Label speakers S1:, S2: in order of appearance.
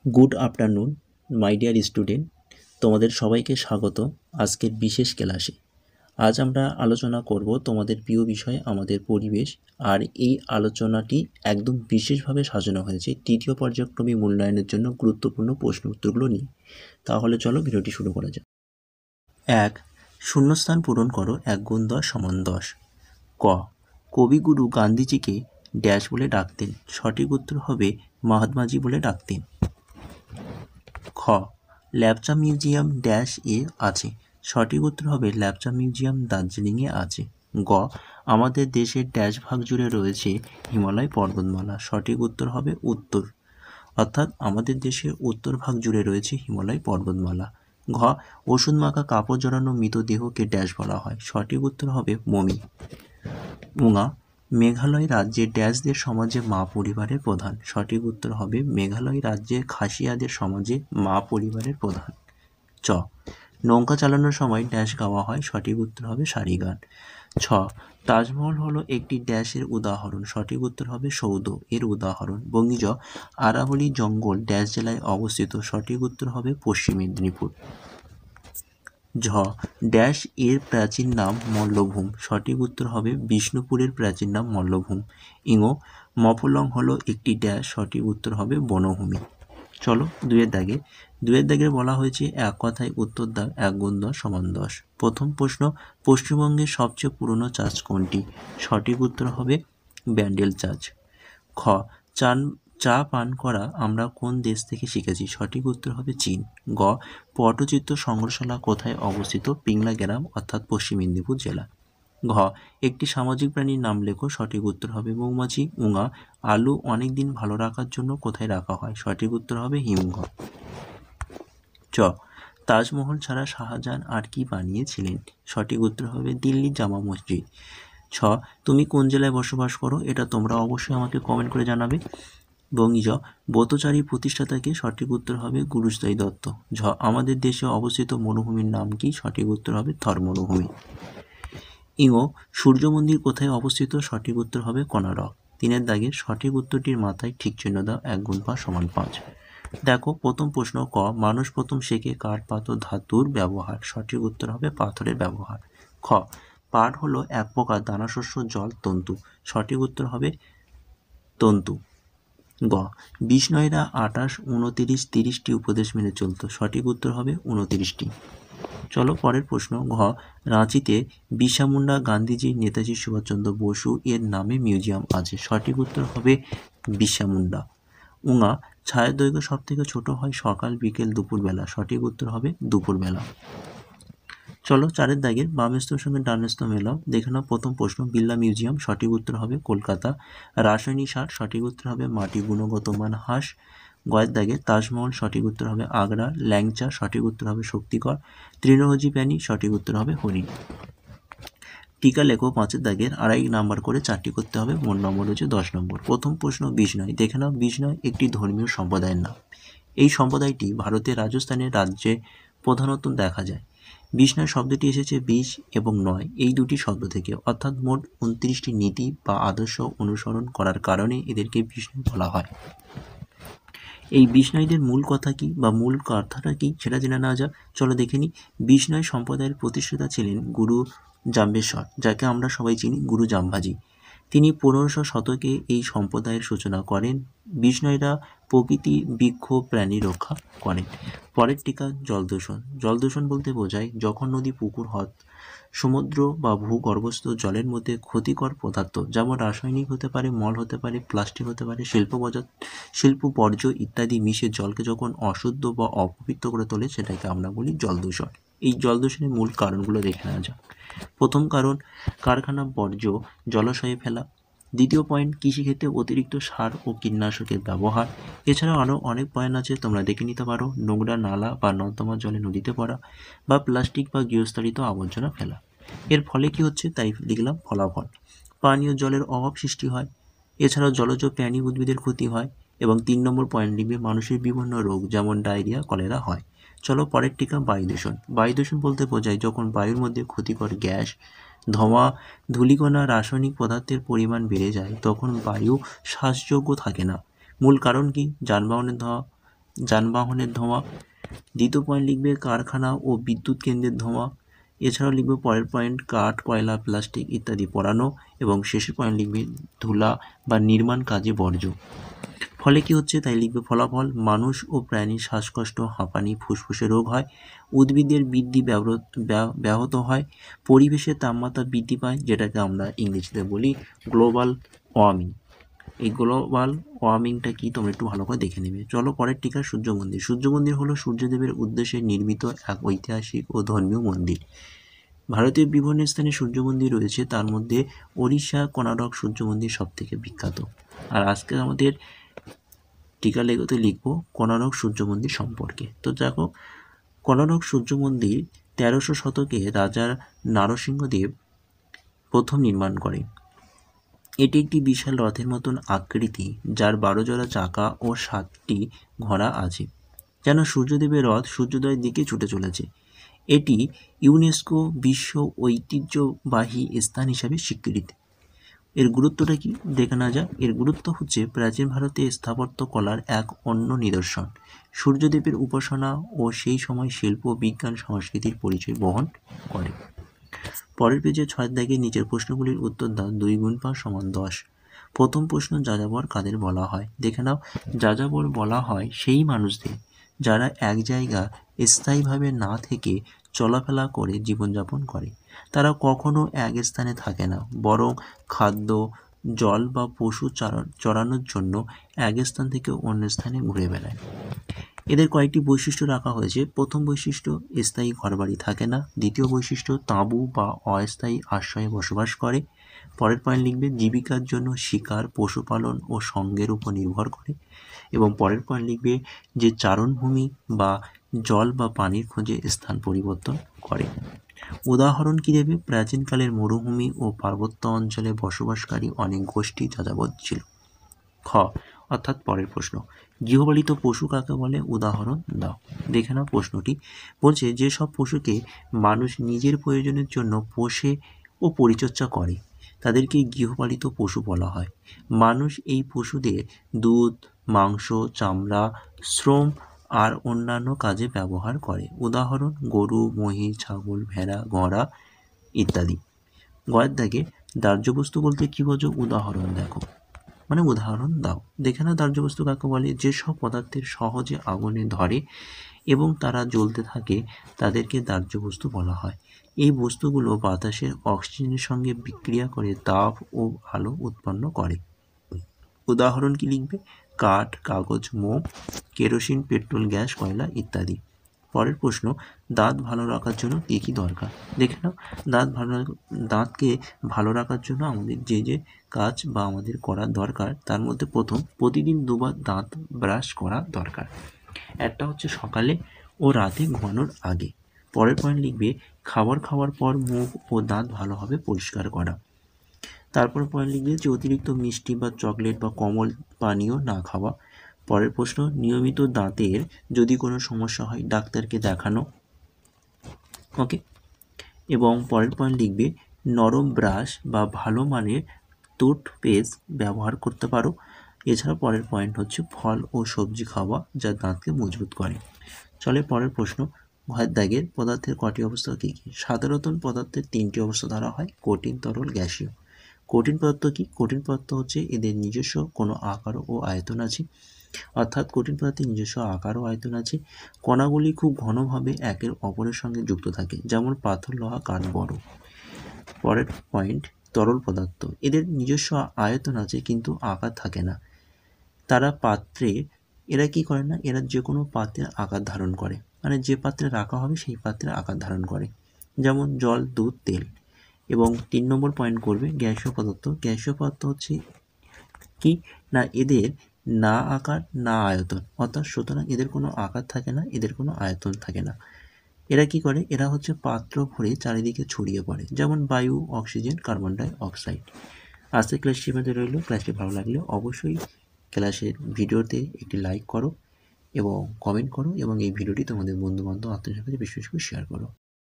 S1: Good afternoon my dear student, তোমাদের সবাইকে স্বাগত আজকের বিশেষ ক্লাসে। আজ আমরা আলোচনা করব তোমাদের প্রিয় বিষয় আমাদের পরিবেশ। আর এই আলোচনাটি একদম বিশেষভাবে সাজানো হয়েছে তৃতীয় পর্যায়ক্রমিক মূল্যায়নের জন্য গুরুত্বপূর্ণ প্রশ্ন উত্তরগুলো নিয়ে। তাহলে চলো ভিডিওটি শুরু করা যাক। 1. শূন্যস্থান পূরণ করো 1 গুণ 10 সমান 10। ক. কবিগুরু গান্ধীজিকে ড্যাশ বলে ডাকতেন। সঠিক উত্তর হবে মহাত্মাজি বলে ডাকতেন। খ. ল্যাপচা মিউজিয়াম ড্যাশ এ আছে। সঠিক উত্তর হবে ল্যাপচা মিউজিয়াম দার্জিলিংয়ে আছে। গ. আমাদের দেশের ড্যাশ ভাগ জুড়ে রয়েছে হিমালয় পর্বতমালা। সঠিক উত্তর হবে উত্তর, অর্থাৎ আমাদের দেশের উত্তর ভাগ জুড়ে রয়েছে হিমালয় পর্বতমালা। ঘ. ওষুধ মাখা কাপড় জড়ানো মৃতদেহকে ড্যাশ বলা হয়। সঠিক উত্তর হবে মমি। উঙা. মেঘালয় রাজ্যের ড্যাশদের সমাজে মা পরিবারের প্রধান। সঠিক উত্তর হবে মেঘালয় রাজ্যের খাসিয়াদের সমাজে মা পরিবারের প্রধান। চ. নৌকা চালানোর সময় ড্যাশ গাওয়া হয়। সঠিক উত্তর হবে সারি গান। ছ. তাজমহল হলো একটি ড্যাশের উদাহরণ। সঠিক উত্তর হবে সৌধ এর উদাহরণ। বঙ্গীজ. আরাবলী জঙ্গল ড্যাশ জেলায় অবস্থিত। সঠিক উত্তর হবে পশ্চিম মেদিনীপুর। ঝ. ড্যাশ এর প্রাচীন নাম মল্লভূম। সঠিক উত্তর হবে বিষ্ণুপুরের প্রাচীন নাম মল্লভূম। ইঙো. মফলং হলো একটি ড্যাশ। সঠিক উত্তর হবে বনভূমি। চলো দুয়ের দাগে বলা হয়েছে এক কথায় উত্তর দাও 1 গুণ 10 সমান 10। প্রথম প্রশ্ন, পশ্চিমবঙ্গের সবচেয়ে পুরনো চার্চ কোনটি? সঠিক উত্তর হবে ব্যান্ডেল চার্চ। খ. চা পান করা আমরা কোন দেশ থেকে শিখেছি? সঠিক উত্তর হবে চীন। গ. পটচিত্র সংগ্রহশালা কোথায় অবস্থিত? পিংলা গ্রাম অর্থাৎ পশ্চিম মেদিনীপুর জেলা। ঘ. একটি সামাজিক প্রাণীর নাম লেখো। সঠিক উত্তর হবে মৌমাছি। উঙা. আলু অনেক দিন ভালো রাখার জন্য কোথায় রাখা হয়? সঠিক উত্তর হবে হিমঘর। চ. তাজমহল ছাড়া শাহজাহান আর কি বানিয়েছিলেন? সঠিক উত্তর হবে দিল্লি জামা মসজিদ। ছ. তুমি কোন জেলায় বসবাস করো? এটা তোমরা অবশ্যই আমাকে কমেন্ট করে জানাবে। বঙ্গীজ. ব্রতচারী প্রতিষ্ঠাতাকে? সঠিক উত্তর হবে গুরুজদাই দত্ত। ঝ. আমাদের দেশে অবস্থিত মরুভূমির নাম কি? সঠিক উত্তর হবে থর মরুভূমি। ইঙো. সূর্য মন্দির কোথায় অবস্থিত? সঠিক উত্তর হবে কোনারক। 3 দাগের সঠিক উত্তরটির মাথায় ঠিক চিহ্ন দাও 1 গুণ 5 সমান 5। দেখো প্রথম প্রশ্ন, ক. মানুষ প্রথম শেখে কাঠ, পাথর, ধাতুর ব্যবহার। সঠিক উত্তর হবে পাথরের ব্যবহার। খ. পাট হলো এক প্রকার দানাশস্য জল তন্তু। সঠিক উত্তর হবে তন্তু। গ. বিষ্ণয়রা 28, 29, 30টি উপদেশ মেনে চলত। সঠিক উত্তর হবে 29টি। চলো পরের প্রশ্ন, ঘ. রাঁচিতে বিরসা মুন্ডা, গান্ধীজি, নেতাজি সুভাষচন্দ্র বসু এর নামে মিউজিয়াম আছে। সঠিক উত্তর হবে বিরসা মুন্ডা। উঙা. ছায়ার দৈর্ঘ্য সব থেকে ছোট হয় সকাল, বিকেল, দুপুরবেলা। সঠিক উত্তর হবে দুপুরবেলা। চলো 4 দাগের বামস্তর সঙ্গে ডানস্থ মেলাও। দেখে নাও প্রথম প্রশ্ন, বিড়লা মিউজিয়াম। সঠিক উত্তর হবে কলকাতা। রাসায়নিক সার। সঠিক উত্তর হবে মাটি গুণগত মান হ্রাস। গয়ের দাগে তাজমহল। সঠিক উত্তর হবে আগ্রা। ল্যাংচা। সঠিক উত্তর হবে শক্তিগড়। তৃণভোজী প্রাণী। সঠিক উত্তর হবে হরিণ। টিকা লেখো 5 দাগের 2.5 নাম্বার করে 4টি করতে হবে, মোট নম্বর হচ্ছে 10 নম্বর। প্রথম প্রশ্ন, বিষ্ণয়। দেখে নাও বিষ্ণয় একটি ধর্মীয় সম্প্রদায়ের নাম। এই সম্প্রদায়টি ভারতের রাজস্থানের রাজ্যে প্রধানত দেখা যায়। বিষ্ণয় শব্দটি এসেছে বিষ এবং নয় এই দুটি শব্দ থেকে, অর্থাৎ মোট 29টি নীতি বা আদর্শ অনুসরণ করার কারণে এদেরকে বিষ্ণয় বলা হয়। এই বিষ্ণয়দের মূল কথা কি বা মূল কথাটা কি সেটা জেনে নেওয়া যাক। চলো দেখে নিই। বিষ্ণয় সম্প্রদায়ের প্রতিষ্ঠাতা ছিলেন গুরু জাম্বেশ্বর, যাকে আমরা সবাই চিনি গুরু জামভাজি। তিনি 1500 শতকে এই সম্প্রদায়ের সূচনা করেন। বিষ্ণয়রা প্রকৃতি, বৃক্ষ, প্রাণী রক্ষা করেন। পরের টিকা, জল দূষণ। জল দূষণ বলতে বোঝায় যখন নদী, পুকুর, হ্রদ, সমুদ্র বা ভূগর্ভস্থ জলের মধ্যে ক্ষতিকর পদার্থ, যেমন রাসায়নিক হতে পারে, মল হতে পারে, প্লাস্টিক হতে পারে, শিল্প বর্জ্য ইত্যাদি মিশে জলকে যখন অশুদ্ধ বা অপবিত্র করে তোলে, সেটাকে আমরা বলি জল দূষণ। এই জল দূষণের মূল কারণগুলো দেখে নেওয়া যাক। প্রথম কারণ, কারখানা বর্জ্য জলাশয়ে ফেলা। দ্বিতীয় পয়েন্ট, কৃষিক্ষেত্রে অতিরিক্ত সার ও কীটনাশকের ব্যবহার। এছাড়াও আরও অনেক পয়েন্ট আছে, তোমরা দেখে নিতে পারো। নোংরা নালা বা নর্দমার জলে নদীতে পড়া, বা প্লাস্টিক বা গৃহস্থালিত আবর্জনা ফেলা। এর ফলে কি হচ্ছে তাই লিখলাম ফলাফল। পানীয় জলের অভাব সৃষ্টি হয়। এছাড়াও জলজ প্রাণী উদ্ভিদের ক্ষতি হয়। এবং 3 নম্বর পয়েন্ট লিখবে মানুষের বিভিন্ন রোগ যেমন ডায়রিয়া, কলেরা হয়। চলো পরের টিকা, বায়ু দূষণ। বায়ু দূষণ বলতে বোঝায় যখন বায়ুর মধ্যে ক্ষতিকর গ্যাস, ধোঁয়া, ধূলিকণা, রাসায়নিক পদার্থের পরিমাণ বেড়ে যায়, তখন বায়ু শ্বাসযোগ্য থাকে না। মূল কারণ কি? যানবাহনের ধোঁয়া, যানবাহনের ধোঁয়া। দ্বিতীয় পয়েন্ট লিখবে কারখানা ও বিদ্যুৎ কেন্দ্রের ধোঁয়া। এছাড়াও লিখবে পরের পয়েন্ট কাঠ, কয়লা, প্লাস্টিক ইত্যাদি পোড়ানো। এবং শেষের পয়েন্ট লিখবে ধুলা বা নির্মাণ কাজে বর্জ্য। ফলে কি হচ্ছে তাই লিখবে ফলাফল মানুষ ও প্রাণীর শ্বাসকষ্ট, হাঁপানি, ফুসফুসে রোগ হয়, উদ্ভিদের বৃদ্ধি ব্যাহত হয়, পরিবেশের তাপমাত্রা বৃদ্ধি পায়, যেটাকে আমরা ইংরেজিতে বলি গ্লোবাল ওয়ার্মিং। এই গ্লোবাল ওয়ার্মিংটা কি তোমরা একটু ভালো করে দেখে নেবে। চলো পরের টিকা সূর্য মন্দির। সূর্য মন্দির হলো সূর্যদেবের উদ্দেশ্যে নির্মিত এক ঐতিহাসিক ও ধর্মীয় মন্দির। ভারতের বিভিন্ন স্থানে সূর্য মন্দির রয়েছে, তার মধ্যে ওড়িশা কোনারক সূর্য মন্দির সবথেকে বিখ্যাত। আর আজকে আমাদের টিকা লেগোতে লিখব কোনারক সূর্য মন্দির সম্পর্কে। তো দেখো, কোনারক সূর্য মন্দির 1300 শতকে রাজা নরসিংহদেব প্রথম নির্মাণ করে। এটি একটি বিশাল রথের মতন আকৃতি, যার 12 জোড়া চাকা ও 7টি ঘোড়া আছে, যেন সূর্যদেবের রথ সূর্যোদয়ের দিকে ছুটে চলেছে। এটি ইউনেস্কো বিশ্ব ঐতিহ্যবাহী স্থান হিসাবে স্বীকৃতি। এর গুরুত্বটা কি দেখে না যাক। এর গুরুত্ব হচ্ছে প্রাচীন ভারতে স্থাপত্য কলার এক অন্য নিদর্শন, সূর্যদেবের উপাসনা ও সেই সময় শিল্প, বিজ্ঞান, সংস্কৃতির পরিচয় বহন করে। পরের পেজে 6 দাগে নিচের প্রশ্নগুলির উত্তর দাও। 2 × 5 = 10। প্রথম প্রশ্ন, যাযাবর কাদের বলা হয়? দেখে নাও, যাযাবর বলা হয় সেই মানুষদের যারা এক জায়গা স্থায়ীভাবে না থেকে চলাফেরা করে জীবনযাপন করে। তারা কখনো এক স্থানে থাকে না, বরং খাদ্য, জল বা পশু চরানোর জন্য এক স্থান থেকে অন্য স্থানে ঘুরে বেড়ায়। এদের কয়েকটি বৈশিষ্ট্য রাখা হয়েছে। প্রথম বৈশিষ্ট্য, স্থায়ী ঘরবাড়ি থাকে না। দ্বিতীয় বৈশিষ্ট্য, তাঁবু বা অস্থায়ী আশ্রয়ে বসবাস করে। পরের পয়েন্ট লিখবে জীবিকার জন্য শিকার, পশুপালন ও সঙ্গের উপর নির্ভর করে। এবং পরের পয়েন্ট লিখবে যে চারণভূমি বা জল বা পানির খোঁজে স্থান পরিবর্তন করে। উদাহরণ কি দেবে? প্রাচীনকালের মরুভূমি ও পার্বত্য অঞ্চলে বসবাসকারী অনেক গোষ্ঠী যাযাবর ছিল। খ অর্থাৎ পরের প্রশ্ন, গৃহপালিত পশু কাকে বলে? উদাহরণ দাও। দেখে নাও প্রশ্নটি বলছে, যেসব পশুকে মানুষ নিজের প্রয়োজনের জন্য পোষে ও পরিচর্যা করে তাদেরকে গৃহপালিত পশু বলা হয়। মানুষ এই পশুদের দুধ, মাংস, চামড়া, শ্রম আর অন্যান্য কাজে ব্যবহার করে। উদাহরণ গরু, মহিষ, ছাগল, ভেড়া, ঘোড়া ইত্যাদি। গয়ের দাগে দাহ্য বস্তু বলতে কি বোঝো? উদাহরণ দেখো, মানে উদাহরণ দাও। দেখে না দাহ্য বস্তু কাকে বলে? যেসব পদার্থের সহজে আগুনে ধরে এবং তারা জ্বলতে থাকে তাদেরকে দাহ্য বস্তু বলা হয়। এই বস্তুগুলো বাতাসের অক্সিজেনের সঙ্গে বিক্রিয়া করে তাপ ও আলো উৎপন্ন করে। উদাহরণ কি লিখবে? কাঠ, কাগজ, মোম, কেরোসিন, পেট্রোল, গ্যাস, কয়লা ইত্যাদি। পরের প্রশ্ন, দাঁত ভালো রাখার জন্য কী কী দরকার? দেখে নাও, দাঁতকে ভালো রাখার জন্য আমাদের যে যে কাজ বা আমাদের করার দরকার তার মধ্যে প্রথম, প্রতিদিন 2 বার দাঁত ব্রাশ করা দরকার। একটা হচ্ছে সকালে ও রাতে ঘুমানোর আগে। পরের পয়েন্ট লিখবে খাবার খাওয়ার পর মুখ ও দাঁত ভালোভাবে পরিষ্কার করা। তারপর পয়েন্ট লিখবে যে অতিরিক্ত মিষ্টি বা চকলেট বা কোমল পানীয় না খাওয়া। পরের প্রশ্ন, নিয়মিত দাঁতের যদি কোনো সমস্যা হয় ডাক্তারকে দেখানো। ওকে। এবং পরের পয়েন্ট লিখবে নরম ব্রাশ বা ভালো মানের টুথপেস্ট ব্যবহার করতে পারো। এছাড়া পরের পয়েন্ট হচ্ছে ফল ও সবজি খাওয়া, যা দাঁতকে মজবুত করে। চলে পরের প্রশ্ন, ঘয়ের দাগের পদার্থের কটি অবস্থা কী কী? সাধারণত পদার্থের 3টি অবস্থা ধরা হয়, কঠিন, তরল, গ্যাসীয়। কঠিন পদার্থ কি? কঠিন পদার্থ হচ্ছে এদের নিজস্ব কোনো আকার ও আয়তন আছে, অর্থাৎ কঠিন পদার্থের নিজস্ব আকার ও আয়তন আছে। কণাগুলি খুব ঘনভাবে একের অপরের সঙ্গে যুক্ত থাকে, যেমন পাথর, লোহা, কাঠ, বরফ। পরের পয়েন্ট, তরল পদার্থ, এদের নিজস্ব আয়তন আছে কিন্তু আকার থাকে না। তারা এরা কি করে না, এরা যে কোনো পাত্রের আকার ধারণ করে, মানে যে পাত্রে রাখা হবে সেই পাত্রের আকার ধারণ করে, যেমন জল, দুধ, তেল। এবং 3 নম্বর পয়েন্ট করবে গ্যাসীয় পদার্থ। গ্যাসীয় পদার্থ হচ্ছে কি না, এদের না আকার না আয়তন, অর্থাৎ সুতরাং এদের কোনো আকার থাকে না, এদের কোনো আয়তন থাকে না। এরা কি করে? এরা হচ্ছে পাত্র ভরে চারিদিকে ছড়িয়ে পড়ে, যেমন বায়ু, অক্সিজেন, কার্বন ডাই অক্সাইড। আজকের ক্লাসটির মধ্যে রইল। ক্লাসটি ভালো লাগলে অবশ্যই ক্লাসের ভিডিওতে একটি লাইক করো এবং কমেন্ট করো এবং এই ভিডিওটি তোমাদের বন্ধুবান্ধব আত্মীয়দের সাথে বেশি বেশি করে শেয়ার করো।